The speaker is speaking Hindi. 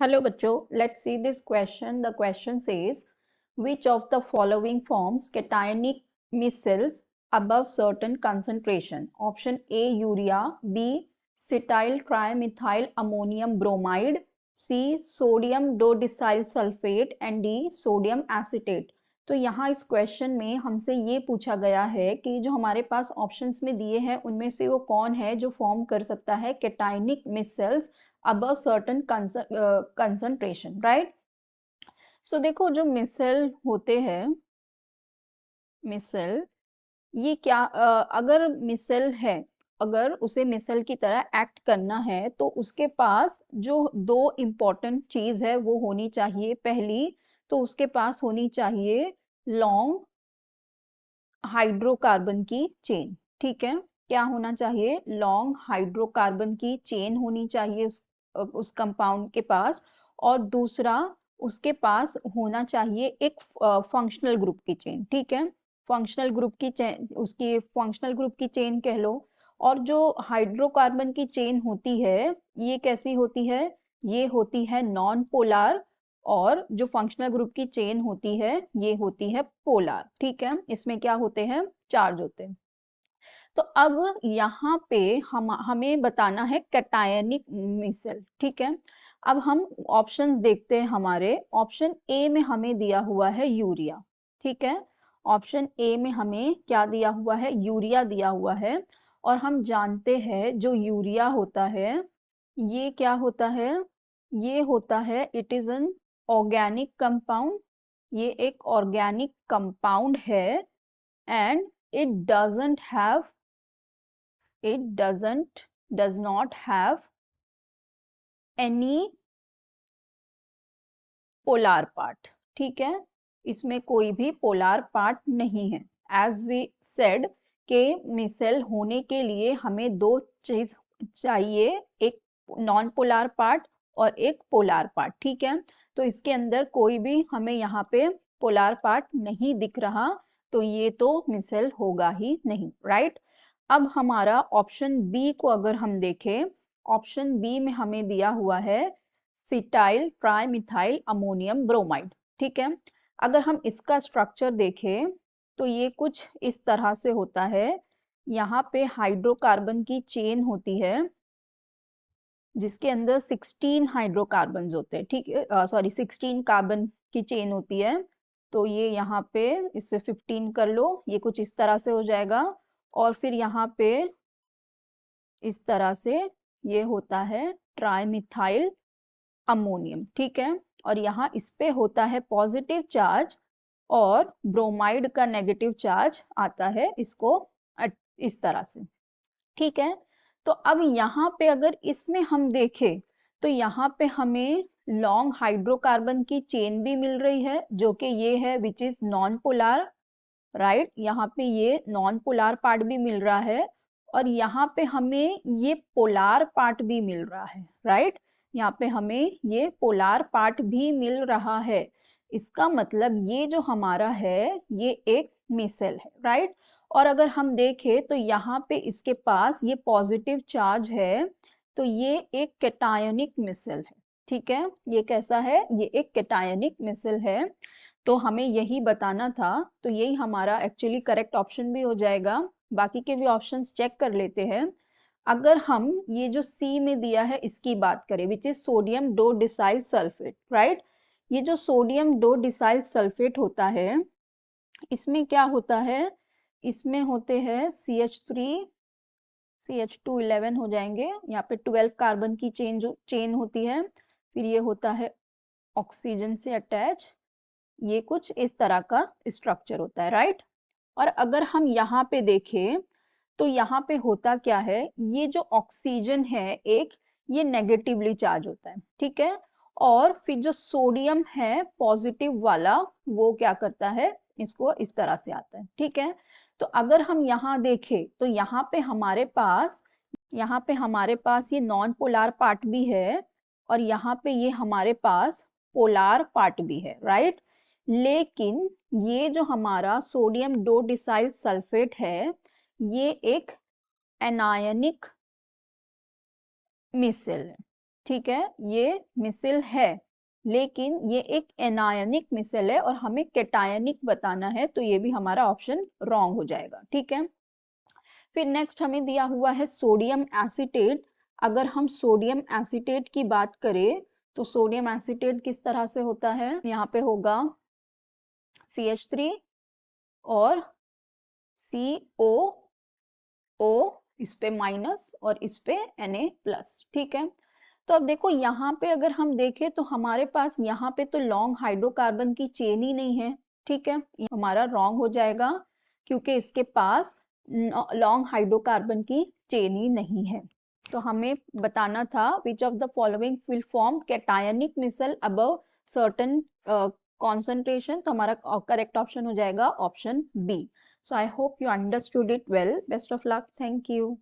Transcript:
Hello bachcho, let's see this question. The question says, which of the following forms cationic micelles above certain concentration? Option A, urea, B, cetyl trimethyl ammonium bromide, C, sodium dodecyl sulfate and D, sodium acetate. तो यहाँ इस क्वेश्चन में हमसे ये पूछा गया है कि जो हमारे पास ऑप्शंस में दिए हैं उनमें से वो कौन है जो फॉर्म कर सकता है cationic micelles above certain concentration, right? So देखो जो मिसल होते हैं, मिसल ये क्या अगर मिसल है, अगर उसे मिसल की तरह एक्ट करना है तो उसके पास जो दो इम्पोर्टेंट चीज है वो होनी चाहिए। पहली तो उसके पास होनी चाहिए लॉन्ग हाइड्रोकार्बन की चेन। ठीक है, क्या होना चाहिए? लॉन्ग हाइड्रोकार्बन की चेन होनी चाहिए उस कंपाउंड के पास। और दूसरा उसके पास होना चाहिए एक फंक्शनल ग्रुप की चेन। ठीक है, फंक्शनल ग्रुप की चेन, उसकी फंक्शनल ग्रुप की चेन कह लो। और जो हाइड्रोकार्बन की चेन होती है ये कैसी होती है? ये होती है नॉन पोलार। और जो फंक्शनल ग्रुप की चेन होती है ये होती है पोलार। ठीक है, इसमें क्या होते हैं? चार्ज होते हैं। तो अब यहाँ पे हमें बताना है कैटायनिक मिसल। ठीक है, अब हम ऑप्शंस देखते हैं। हमारे ऑप्शन ए में हमें दिया हुआ है यूरिया। ठीक है, ऑप्शन ए में हमें क्या दिया हुआ है? यूरिया दिया हुआ है। और हम जानते हैं जो यूरिया होता है ये क्या होता है? ये होता है, it is an organic compound. ये एक ऑर्गेनिक कंपाउंड है and it doesn't have does not have any polar part. ठीक है, इसमें कोई भी पोलार पार्ट नहीं है। एज वी सेड के मिसेल होने के लिए हमें दो चीज चाहिए, एक नॉन पोलार पार्ट और एक पोलार पार्ट। ठीक है, तो इसके अंदर कोई भी हमें यहाँ पे पोलार पार्ट नहीं दिख रहा, तो ये तो मिसेल होगा ही नहीं, राइट? अब हमारा ऑप्शन बी को अगर हम देखें, ऑप्शन बी में हमें दिया हुआ है सिटाइल ट्राइमिथाइल अमोनियम ब्रोमाइड। ठीक है, अगर हम इसका स्ट्रक्चर देखें तो ये कुछ इस तरह से होता है। यहाँ पे हाइड्रोकार्बन की चेन होती है जिसके अंदर 16 हाइड्रोकार्बन होते हैं। ठीक है, सॉरी 16 कार्बन की चेन होती है। तो ये यहाँ पे इससे 15 कर लो, ये कुछ इस तरह से हो जाएगा। और फिर यहाँ पे इस तरह से ये होता है ट्राइमिथाइल अमोनियम। ठीक है, और यहाँ इस पे होता है पॉजिटिव चार्ज और ब्रोमाइड का नेगेटिव चार्ज आता है इसको इस तरह से। ठीक है, तो अब यहाँ पे अगर इसमें हम देखें तो यहाँ पे हमें लॉन्ग हाइड्रोकार्बन की चेन भी मिल रही है जो कि ये है which is non polar, right? यहाँ पे ये नॉन पोलार पार्ट भी मिल रहा है और यहाँ पे हमें ये पोलार पार्ट भी मिल रहा है, राइट? यहाँ पे हमें ये पोलार पार्ट भी मिल रहा है। इसका मतलब ये जो हमारा है ये एक मिसेल है, राइट? और अगर हम देखें तो यहाँ पे इसके पास ये पॉजिटिव चार्ज है, तो ये एक कैटायनिक मिसेल है। ठीक है, ये कैसा है? ये एक कैटायनिक मिसेल है। तो हमें यही बताना था, तो यही हमारा एक्चुअली करेक्ट ऑप्शन भी हो जाएगा। बाकी के भी ऑप्शंस चेक कर लेते हैं। अगर हम ये जो सी में दिया है इसकी बात करें which is sodium dodecyl sulphate, right? ये जो सोडियम डो डिसाइल सल्फेट होता है इसमें क्या होता है? इसमें होते हैं CH3 CH2 11 हो जाएंगे। यहाँ पे 12 कार्बन की चेन होती है। फिर ये होता है ऑक्सीजन से अटैच। ये कुछ इस तरह का स्ट्रक्चर होता है, राइट? और अगर हम यहाँ पे देखें तो यहाँ पे होता क्या है? ये जो ऑक्सीजन है एक, ये नेगेटिवली चार्ज होता है। ठीक है, और फिर जो सोडियम है पॉजिटिव वाला वो क्या करता है? इसको इस तरह से आता है। ठीक है, तो अगर हम यहाँ देखें तो यहाँ पे हमारे पास ये नॉन पोलार पार्ट भी है और यहाँ पे ये हमारे पास पोलार पार्ट भी है, राइट? लेकिन ये जो हमारा सोडियम डोडिसाइल सल्फेट है ये एक एनायनिक मिसेल है। ठीक है, ये मिसल है, लेकिन ये एक एनायनिक मिसल है और हमें कैटायनिक बताना है, तो ये भी हमारा ऑप्शन रॉन्ग हो जाएगा। ठीक है, फिर नेक्स्ट हमें दिया हुआ है सोडियम एसीटेट। अगर हम सोडियम एसीटेट की बात करें तो सोडियम एसीटेट किस तरह से होता है, यहाँ पे होगा CH3 और CO, इस पे माइनस और इस पे Na+। ठीक है, तो अब देखो यहाँ पे अगर हम देखें तो हमारे पास यहाँ पे तो लॉन्ग हाइड्रोकार्बन की चेन ही नहीं है। ठीक है, ये हमारा रॉन्ग हो जाएगा क्योंकि इसके पास लॉन्ग हाइड्रोकार्बन की चेन ही नहीं है। तो हमें बताना था which of the following will form cationic micelle above certain concentration, तो हमारा करेक्ट ऑप्शन हो जाएगा option B. So I hope you understood it well. Best of luck. Thank you.